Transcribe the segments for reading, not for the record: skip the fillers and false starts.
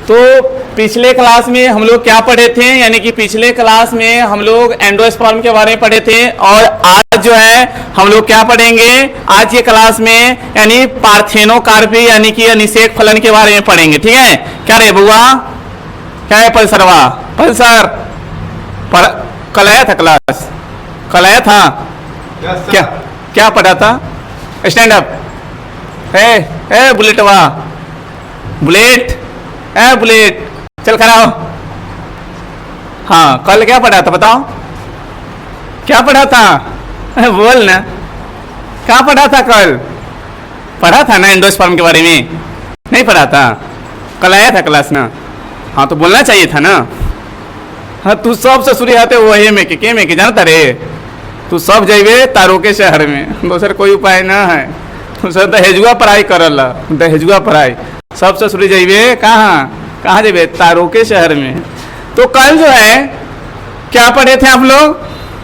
तो पिछले क्लास में हम लोग क्या पढ़े थे, यानी कि पिछले क्लास में हम लोग एंडोस्पर्म के बारे में पढ़े थे और आज जो है हम लोग क्या पढ़ेंगे आज ये क्लास में, यानी पार्थेनोकार्पी यानी कि अनिषेक फलन के बारे में पढ़ेंगे। ठीक है, क्या रे बुआ, क्या है पल्सरवा, पल्सर कल आया था क्लास, कल आया था क्या क्या पढ़ा था? स्टैंड अप है बुलेटवा, बुलेट है बुलेट, चल खड़ा हो। हाँ कल क्या पढ़ा था बताओ, क्या पढ़ा था? बोल ना, क्या पढ़ा था कल? पढ़ा था ना एंडोस्पर्म के बारे में, नहीं पढ़ा था? कल आया था क्लास ना? हाँ तो बोलना चाहिए था ना। हाँ तू सब ससुरी आते वही में के जानता रे, तू सब जाइबे तारो के शहर में, दूसर कोई उपाय ना है। दूसर दहेजुआ पढ़ाई करला, दहेजुआ पढ़ाई सब ससुरी जाइबे कहाँ जाइबे? तारो के शहर में। तो कल जो है क्या पढ़े थे आप लोग?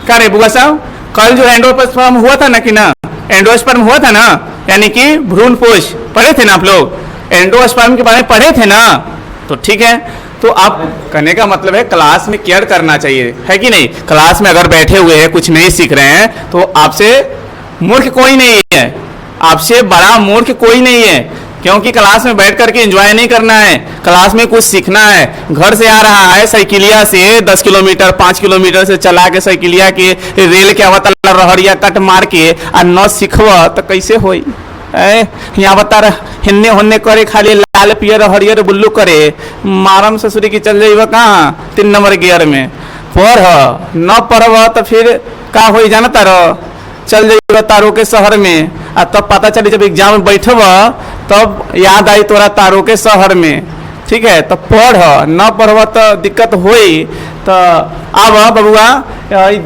क्या रे बुआ साहब, कल जो एंडोस्पर्म हुआ था ना कि ना, एंडोस्पर्म हुआ था ना, यानी कि भ्रूणपोष पढ़े थे ना आप लोग, एंडोस्पर्म के बारे में पढ़े थे ना? तो ठीक है, तो आप कहने का मतलब है क्लास में केयर करना चाहिए, है कि नहीं? क्लास में अगर बैठे हुए हैं कुछ नहीं सीख रहे हैं तो आपसे मूर्ख कोई नहीं है, आपसे बड़ा मूर्ख कोई नहीं है, क्योंकि क्लास में बैठ करके एंजॉय नहीं करना है, क्लास में कुछ सीखना है। घर से आ रहा है साइकिलिया से 10 किलोमीटर 5 किलोमीटर से चला के साइकिलिया के रेल के अवतल रहरिया कट मार के आ न सीखब तो कैसे होई? यहाँ बता हिन्ने होन्ने करे, खाली लाल पियर हरियर बुल्लू करे, मारम ससुरी की चल जाइब कहाँ 3 नंबर गियर में। पढ़ न पढ़ब तो फिर का हो जानता रह, चल जाइब तारो के शहर में, आ तब पता चली जब एग्जाम में बैठब तब याद आई तोरा तारो के शहर में। ठीक है, तो पढ़, न पढ़ब तो दिक्कत होई। तो अब बबुआ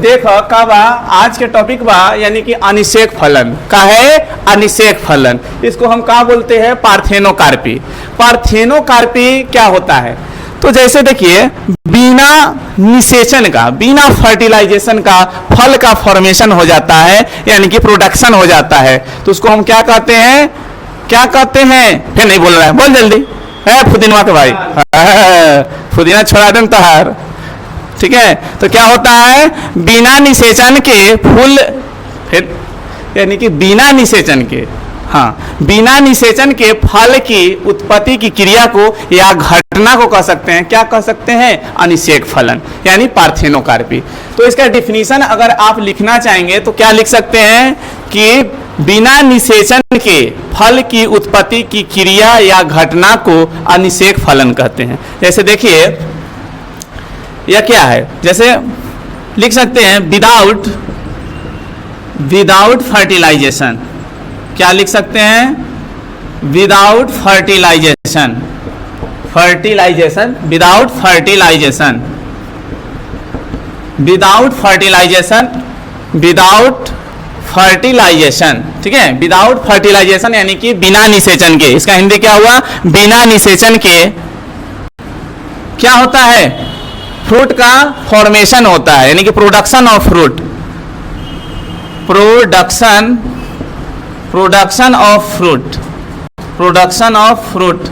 देख का बा आज के टॉपिक बा, यानी कि अनिषेक फलन का है, अनिषेक फलन, इसको हम क्या बोलते हैं? पार्थेनोकार्पी। पार्थेनोकार्पी क्या होता है? तो जैसे देखिए बिना निषेचन का, बिना फर्टिलाइजेशन का फल का फॉर्मेशन हो जाता है, यानी कि प्रोडक्शन हो जाता है, तो उसको हम क्या कहते हैं? क्या कहते हैं? फिर नहीं बोल रहा है, बोल जल्दी है फुदीनवा के भाई, फुदीना छोड़ा दें तहार। ठीक है, तो क्या होता है? बिना निषेचन के फूल, फिर यानी कि बिना निषेचन के, हाँ बिना निषेचन के फल की उत्पत्ति की क्रिया को या घटना को कह सकते हैं, क्या कह सकते हैं? अनिषेक फलन, यानी पार्थेनोकार्पी। तो इसका डिफिनीशन अगर आप लिखना चाहेंगे तो क्या लिख सकते हैं कि बिना निषेचन के फल की उत्पत्ति की क्रिया या घटना को अनिषेक फलन कहते हैं। जैसे देखिए यह क्या है, जैसे लिख सकते हैं विदाउट फर्टिलाइजेशन, क्या लिख सकते हैं? Without fertilization, without fertilization, without fertilization, without fertilization. ठीक है, विदाउट फर्टिलाइजेशन यानी कि बिना निषेचन के, इसका हिंदी क्या हुआ? बिना निषेचन के क्या होता है? फ्रूट का फॉर्मेशन होता है, यानी कि production of fruit, production of fruit, production of fruit,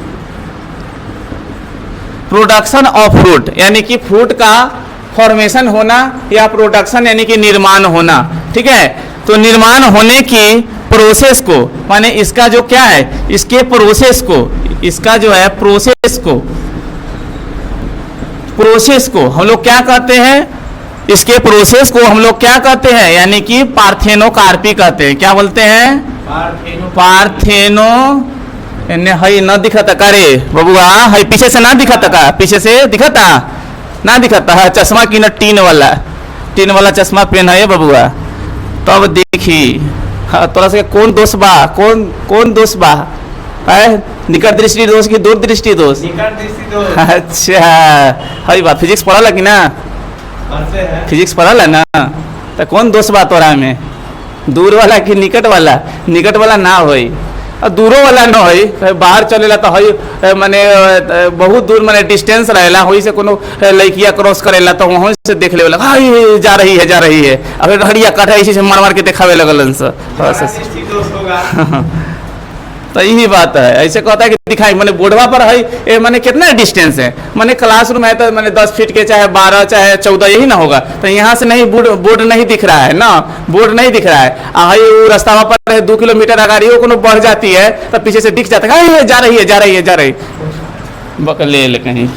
production of fruit यानी कि फ्रूट का फॉर्मेशन होना या प्रोडक्शन यानी कि निर्माण होना। ठीक है, तो निर्माण होने की प्रोसेस को, माने इसका जो क्या है, इसके प्रोसेस को, इसका जो है प्रोसेस को हम लोग क्या कहते हैं? इसके प्रोसेस को हम लोग क्या कहते हैं? यानी कि पार्थेनोकार्पी कहते हैं। क्या बोलते हैं? पार्थेनो हई न दिखता का रे बबुआ, हई पीछे से ना दिखता का? पीछे से दिखता ना दिखता है? चश्मा की न टीन वाला चश्मा पहना है बबुआ, तब देखी। हाँ, तोरा से कौन दोष बा? कौन दोष बा? है निकट दृष्टि दोष की दूर दृष्टि दोष? निकट दृष्टि दोष। अच्छा हई बात, फिजिक्स पढ़ा कि ना? फिजिक्स पढ़ा ना? तो कौन दोष बा तोरा में? दूर वाला कि निकट वाला? निकट वाला ना होई, दूरों वाला न होई, बाहर चलेला तो हई माने बहुत दूर माने डिस्टेंस रहेला, होई से कोनो लड़किया क्रॉस करेला तो वहाँ से देख लेला, हाय जा रही है, अगर हड़िया काटा इसी से मार के दिखावे लगलन से। तो यही बात है, ऐसे कहता है कि दिखाई, मैंने बोर्डवा पर है मैंने कितना डिस्टेंस है, मैंने क्लासरूम है तो मैंने 10 फीट के चाहे 12 चाहे 14 यही ना होगा, तो यहाँ से नहीं बोर्ड नहीं दिख रहा है ना, बोर्ड नहीं दिख रहा है। वो रास्ता पर है 2 किलोमीटर अगर को बढ़ जाती है तो पीछे से दिख जाता है जा रही है जा रही है जा रही, बकलेल कहीं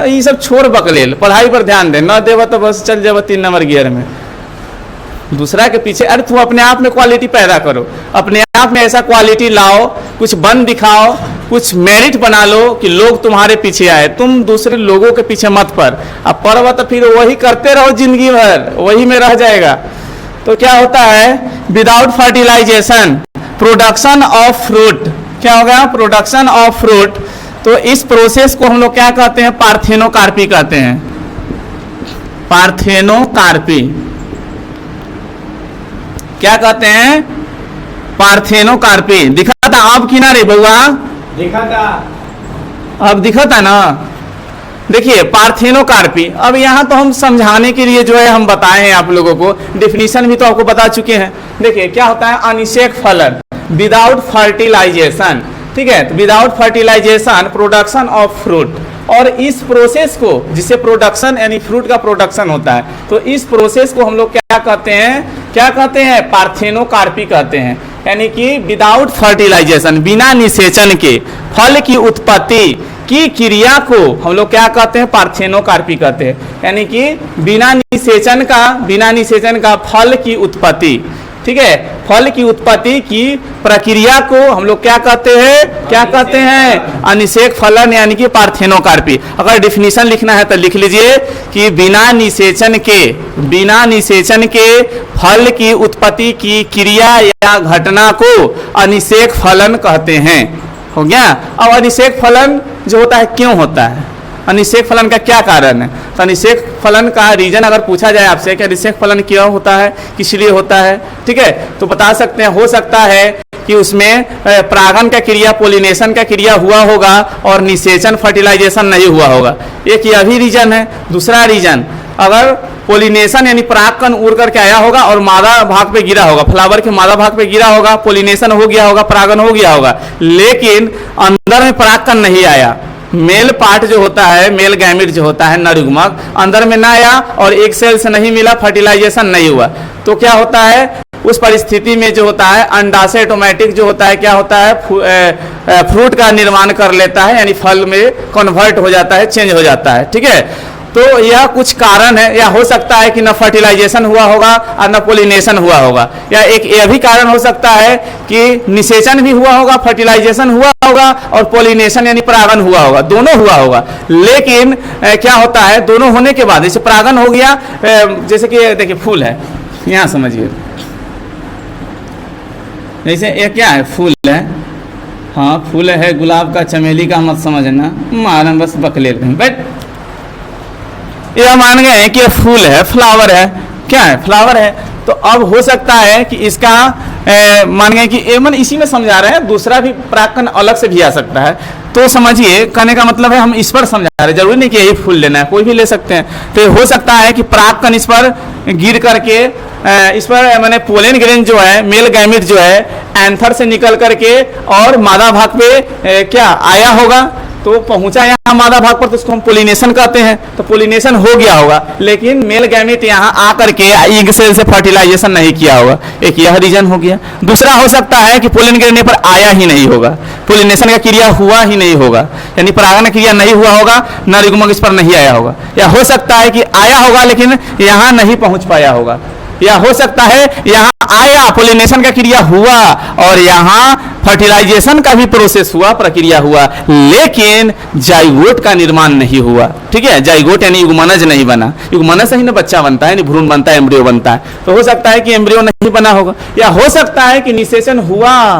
ये सब छोड़, बकलेल पढ़ाई पर ध्यान दे, न देव तो बस चल जाओ 3 नंबर गियर में दूसरा के पीछे। अरे तू अपने आप में क्वालिटी पैदा करो, अपने आप में ऐसा क्वालिटी लाओ, कुछ बन दिखाओ, कुछ मेरिट बना लो कि लोग तुम्हारे पीछे आए, तुम दूसरे लोगों के पीछे मत पड़। अब पढ़ो तो फिर वही करते रहो जिंदगी भर, वही में रह जाएगा। तो क्या होता है, without fertilization production of fruit, क्या होगा, प्रोडक्शन ऑफ फ्रूट। तो इस प्रोसेस को हम लोग क्या कहते हैं, पार्थेनोकार्पी कहते हैं, पार्थेनोकार्पी। क्या कहते हैं, पार्थेनोकार्पी। दिखा था अब कि ना रे बउआ, देखा था, अब दिखा था ना। देखिए पार्थेनोकार्पी, अब यहाँ तो हम समझाने के लिए जो है हम बताए हैं आप लोगों को, डेफिनेशन भी तो आपको बता चुके हैं। देखिए क्या होता है, अनिषेक फलन विदाउट फर्टिलाइजेशन, ठीक है, तो without fertilization production of fruit. और इस प्रोसेस को, जिससे प्रोडक्शन यानी फ्रूट का प्रोडक्शन होता है, तो इस प्रोसेस को हम लोग क्या कहते हैं, क्या कहते हैं, पार्थेनोकार्पी कहते हैं। यानी कि विदाउट फर्टिलाइजेशन, बिना निषेचन के फल की उत्पत्ति की क्रिया को हम लोग क्या कहते हैं, पार्थेनोकार्पी कहते हैं। यानी कि बिना निषेचन का फल की उत्पत्ति, ठीक है, फल की उत्पत्ति की प्रक्रिया को हम लोग क्या कहते हैं, क्या कहते हैं, अनिषेक फलन यानी कि पार्थेनोकार्पी। अगर डिफिनीशन लिखना है तो लिख लीजिए कि बिना निषेचन के फल की उत्पत्ति की क्रिया या घटना को अनिषेक फलन कहते हैं। हो गया। अब अनिषेक फलन जो होता है क्यों होता है, अनिषेक फलन का क्या कारण है, तो अनिषेक फलन का रीजन अगर पूछा जाए आपसे कि अनिषेक फलन क्यों होता है, किस लिए होता है, ठीक है, तो बता सकते हैं हो सकता है कि उसमें परागण का क्रिया, पोलिनेशन का क्रिया हुआ होगा और निषेचन फर्टिलाइजेशन नहीं हुआ होगा, एक यह भी रीजन है। दूसरा रीजन, अगर पोलिनेशन यानी परागकण उड़ करके आया होगा और मादा भाग पे गिरा होगा, फ्लावर के मादा भाग पे गिरा होगा, पोलिनेशन हो गया होगा, परागण हो गया होगा, लेकिन अंदर में परागकण नहीं आया, मेल पार्ट जो होता है, मेल गैमेट जो होता है, नरयुग्मक अंदर में ना आया और एक सेल से नहीं मिला, फर्टिलाइजेशन नहीं हुआ, तो क्या होता है उस परिस्थिति में जो होता है अंडाशय ऑटोमेटिक जो होता है क्या होता है, फ्रूट का निर्माण कर लेता है, यानी फल में कन्वर्ट हो जाता है, चेंज हो जाता है, ठीक है। तो यह कुछ कारण है, या हो सकता है कि न फर्टिलाइजेशन हुआ होगा और न पोलिनेशन हुआ होगा, या एक यह भी कारण हो सकता है कि निषेचन भी हुआ होगा, फर्टिलाइजेशन हुआ होगा और पोलिनेशन यानी परागण हुआ होगा, दोनों हुआ होगा। लेकिन क्या होता है, दोनों होने के बाद जैसे परागण हो गया, जैसे कि देखिए फूल है, यहाँ समझिए, जैसे ये क्या है, फूल है, हाँ फूल है, गुलाब का, चमेली का मत समझना, मारन बस बकलेल कहीं बट यह मान गए कि फूल है, फ्लावर है, क्या है, फ्लावर है। तो अब हो सकता है कि इसका मान गए कि मन इसी में समझा रहे हैं, दूसरा भी परागकण अलग से भी आ सकता है, तो समझिए कहने का मतलब है हम इस पर समझा रहे हैं, जरूरी नहीं कि यही फूल लेना है, कोई भी ले सकते हैं। तो हो सकता है कि परागकण इस पर गिर करके इस पर मैंने पोलन ग्रेन जो है, मेल गैमेट जो है, एंथर से निकल करके और मादा भाग पे क्या आया होगा, तो पहुंचा यहाँ मादा भाग पर, तो उसको हम पोलिनेशन कहते हैं, तो पोलिनेशन हो गया होगा, लेकिन मेल गैमेट यहाँ आकर के ईग सेल से फर्टिलाइजेशन नहीं किया होगा, एक यह रीजन हो गया। दूसरा हो सकता है कि पोलन गिरने पर आया ही नहीं होगा, पोलिनेशन का क्रिया हुआ ही नहीं होगा, यानी परागण क्रिया नहीं हुआ होगा, नरयुग्मक इस पर नहीं आया होगा। या हो सकता है कि आया होगा लेकिन यहाँ नहीं पहुंच पाया होगा, या हो सकता है यहाँ आया, पोलिनेशन का क्रिया हुआ और यहाँ फर्टिलाइजेशन का भी प्रोसेस हुआ, प्रक्रिया हुआ, लेकिन जाइगोट का निर्माण नहीं हुआ, ठीक है, जाइगोट यानी युग्मनज नहीं बना, युग्मनज से ही ना बच्चा बनता है, भ्रूण बनता है, एम्ब्रियो बनता है, तो हो सकता है कि एम्ब्रियो नहीं बना होगा। या हो सकता है कि निषेचन हुआ,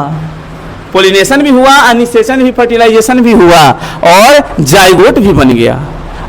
पोलिनेशन भी हुआ, निषेचन भी, फर्टिलाइजेशन भी हुआ और जाइगोट भी बन गया।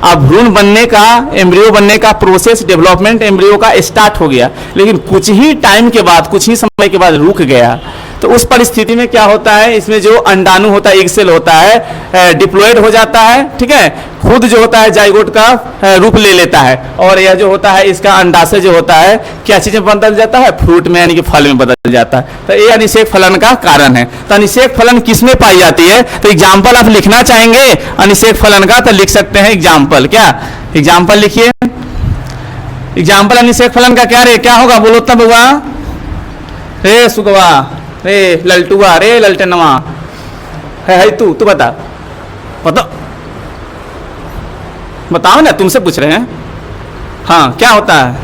अब भ्रूण बनने का, एम्ब्रियो बनने का प्रोसेस, डेवलपमेंट एम्ब्रियो का स्टार्ट हो गया, लेकिन कुछ ही टाइम के बाद, कुछ ही समय के बाद रुक गया। तो उस परिस्थिति में क्या होता है, इसमें जो अंडाणु होता है, एग सेल होता है, डिप्लॉयड हो जाता है, ठीक है, खुद जो होता है जाइगोट का रूप ले लेता है, और यह जो होता है इसका अंडाशय जो होता है क्या चीज में बदल जाता है, फ्रूट में यानी कि फल में बदल जाता है। तो ये अनिषेक फलन का कारण है। तो अनिषेक फलन किसमें पाई जाती है? तो एग्जाम्पल आप लिखना चाहेंगे अनिषेक फलन का, तो लिख सकते हैं एग्जाम्पल। क्या एग्जाम्पल लिखिए? एग्जाम्पल अनिषेक फलन का क्या रे, क्या होगा बोलो तब हुआ? रे सुगवा, रे ललटुआ, रे ललटनवा है तू बता, बताओ ना, तुमसे पूछ रहे हैं। हाँ, क्या होता है?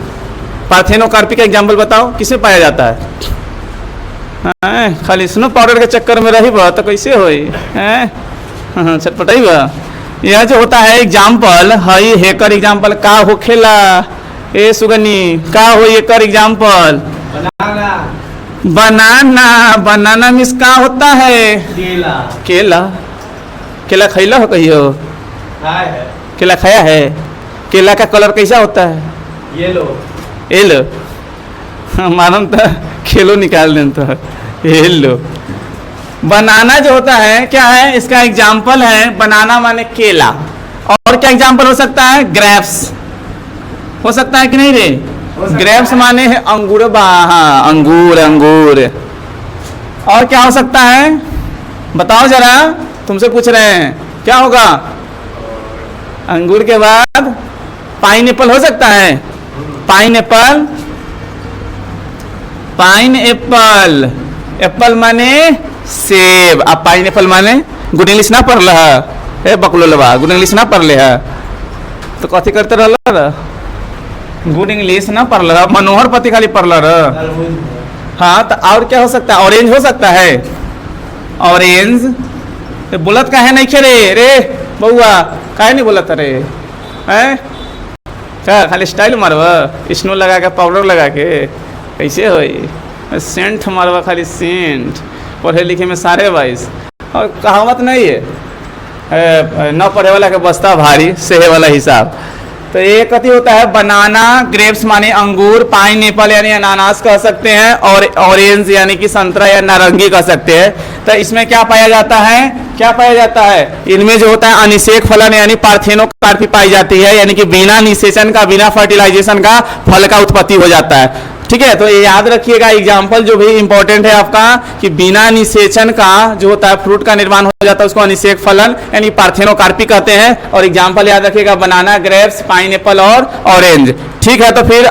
पार्थेनोकार्पी का एग्जाम्पल बताओ, किसे पाया जाता है? खाली स्नो पाउडर के चक्कर में रही बा तो कैसे होई? छटपटाई बा। यह जो होता है एग्जाम्पल हई हेकर एग्जाम्पल का होखेला? ए सुगनी का हो एकर एग्जाम्पल? बनाना मीन्स का होता है? केला खैला हो कहियो? केला खाया है? केला का कलर कैसा होता है? येलो। मालूम था, खेलो निकाल दें तो येलो। बनाना जो होता है क्या है? इसका एग्जाम्पल है बनाना माने केला। और क्या एग्जाम्पल हो सकता है? ग्रेप्स हो सकता है कि नहीं रे? ग्रेप्स माने है अंगूर। हाँ, अंगूर। और क्या हो सकता है बताओ जरा, तुमसे पूछ रहे हैं क्या होगा? अंगूर के बाद पाइनएप्पल हो सकता है? पाइनएप्पल एप्पल माने सेब। अब पाइनएप्पल माने गुड इंग्लिश ना पढ़ रहा है बकलोलवा, गुड इंग्लिश ना पढ़ ले है तो कथी करते रह? गुड इंग्लिश ना पढ़ रहा, मनोहर पति खाली पढ़ रहा। हाँ, तो और क्या हो सकता है? ऑरेंज हो सकता है? ऑरेंज बोलत का है नहीं खेरे रे बउआ, काहे नहीं बोलत रे? हैं क्या खाली स्टाइल मारवा? स्नो लगा के, पाउडर लगा के कैसे होई? सेंट मारवा, खाली सेंट। पढ़े लिखे में सारे 22। और कहावत नहीं है न पढ़े वाला के बस्ता भारी, सेहे वाला हिसाब। तो ये कथी होता है? बनाना, ग्रेप्स माने अंगूर, पाइनएप्पल यानी अनानास कह सकते हैं, और ऑरेंज यानी कि संतरा या नारंगी कह सकते हैं। तो इसमें क्या पाया जाता है? क्या पाया जाता है? इनमें जो होता है अनिषेक फलन यानी पार्थेनोकार्पी पाई जाती है, यानी कि बिना निषेचन का, बिना फर्टिलाइजेशन का फल का उत्पत्ति हो जाता है। ठीक है, तो ये याद रखिएगा एग्जाम्पल जो भी इंपॉर्टेंट है आपका, कि बिना निषेचन का जो होता है फ्रूट का निर्माण हो जाता है उसको अनिषेक फलन यानी पार्थेनोकार्पी कहते हैं। और एग्जाम्पल याद रखिएगा बनाना, ग्रेप्स, पाइनएप्पल और ऑरेंज। ठीक है, तो फिर